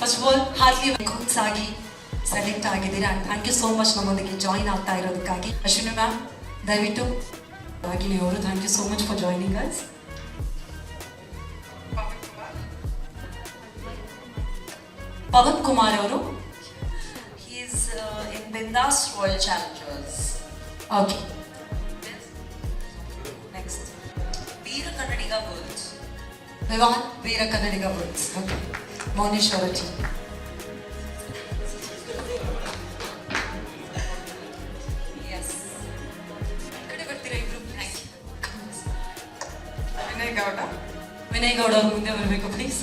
First of all heartily coach ಆಗಿ select ಆಗಿದ್ದೀರಾ. Thank you so much ನಮ್ಮೊಂದಿಗೆ join ಆಗ್ತಾ ಇರೋದಕ್ಕಾಗಿ. ಅಶ್ವಿನಿ ಮ್ಯಾಮ್ ದಯವಿಟ್ಟು ರಾಗಿಣಿ ಅವರು, thank you so much for joining us. Pavan Kumar ಅವರು, he is in Bindas Royal Challengers. Okay. Next, Veera Kannadiga Bulls. Vivaan Veera Kannadiga bulls. Okay. Mounesh ಅವರ team. Yes. ಕಡೆ ಬರ್ತೀರಾ ಇಬ್ರು? Thank you. ವಿನಯ್ ಗೌಡ ಅವ್ರ ಮುಂದೆ ಬರಬೇಕು ಪ್ಲೀಸ್.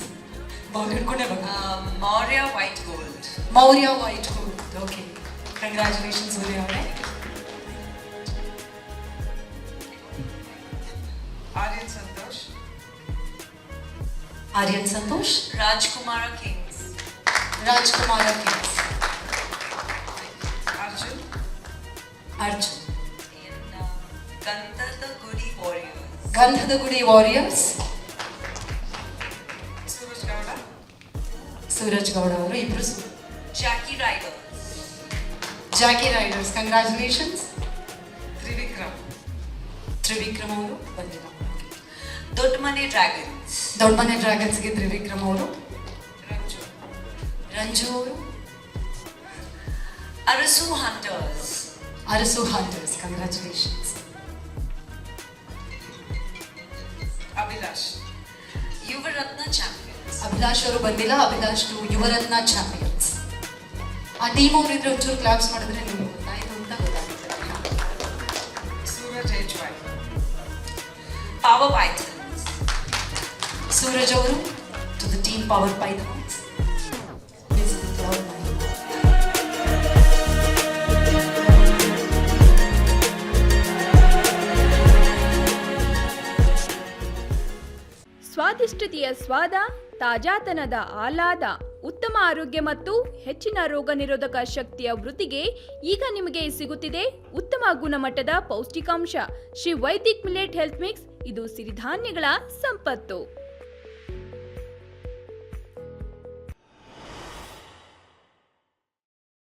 ಬೌಲ್ ಹಿಡ್ಕೊಂಡೇ ಬರ್ಬೇಕು. Maurya White Gold. Maurya White Gold. Okay, congratulations Surya ಅವರೇ. Aryan Santosh. Rajkumara Kings. Rajkumara Kings. Arjun. In Gandhada Gudi Warriors. ಗಂಧದ ಗುಡಿ ವಾರಿಯರ್ಸ್. ಸೂರಜ್ ಗೌಡ ಅವರು ಇಬ್ರು. Jackie Riders. Jackie riders, congratulations. Trivikram ಅವರು ಬಂದಿಲ್ಲ. Dodmane Dragons. ದೊಡ್ಡಮನೆ ಡ್ರ್ಯಾಗನ್ಸ್ಗೆ ತ್ರಿವಿಕ್ರಮ್ ಅವರು. ರಂಜು ಅವರು. Arasu Hunters. Arasu hunters, congratulations. Yuvaratna Champions. Abhilash ಅವರು ಬಂದಿಲ್ಲ. ಅಭಿಲಾಷ್ ಯುವರತ್ನ ಚಾಂಪಿಯನ್ಸ್. ಆ ಟೀಮ್ ಅವರು ಇದ್ರೆ ಒಂಚೂರು ಕ್ಲಾಪ್ಸ್ ಮಾಡಿದ್ರೆ ನೀವು ಗೊತ್ತಾಯ್ತು ಅಂತ ಗೊತ್ತಾಗುತ್ತೆ. Power Pythons. ಸೂರಜ್ ಅವರು ಟು ದ ಟೀಮ್ ಪವರ್ ಪೈಥಾನ್ಸ್. ಸ್ವಾದಿಷ್ಟತೆಯ ಸ್ವಾದ, ತಾಜಾತನದ ಆಹ್ಲಾದ, ಉತ್ತಮ ಆರೋಗ್ಯ ಮತ್ತು ಹೆಚ್ಚಿನ ರೋಗ ನಿರೋಧಕ ಶಕ್ತಿಯ ವೃದ್ಧಿಗೆ ಈಗ ನಿಮಗೆ ಸಿಗುತ್ತಿದೆ ಉತ್ತಮ ಗುಣಮಟ್ಟದ ಪೌಷ್ಟಿಕಾಂಶ. Shri Vaidik millet health mix. ಇದು ಸಿರಿಧಾನ್ಯಗಳ ಸಂಪತ್ತು.